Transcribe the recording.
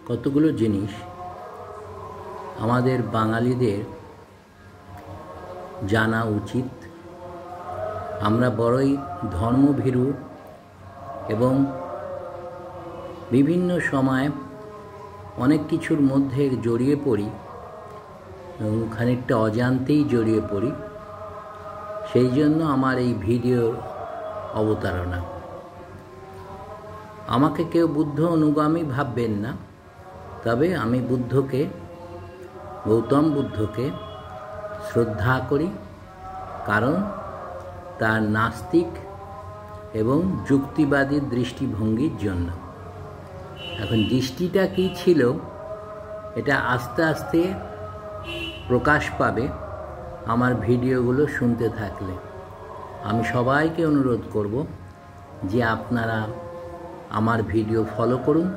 কতগুলো জিনিস আমাদের বাঙালিদের জানা উচিত। আমরা বড়ই ধর্মভীরু এবং বিভিন্ন সময় অনেক কিছুর মধ্যে জড়িয়ে পড়ি এবং খানিকটা অজান্তেই জড়িয়ে পড়ি। সেই জন্য আমার এই ভিডিওর অবতারণা। আমাকে কেউ বুদ্ধ অনুগামী ভাববেন না, তবে আমি গৌতম বুদ্ধকে শ্রদ্ধা করি, কারণ তার নাস্তিক এবং যুক্তিবাদী দৃষ্টিভঙ্গির জন্য। এখন দৃষ্টিটা কী ছিল এটা আস্তে আস্তে প্রকাশ পাবে আমার ভিডিওগুলো শুনতে থাকলে। আমি সবাইকে অনুরোধ করব যে আপনারা আমার ভিডিও ফলো করুন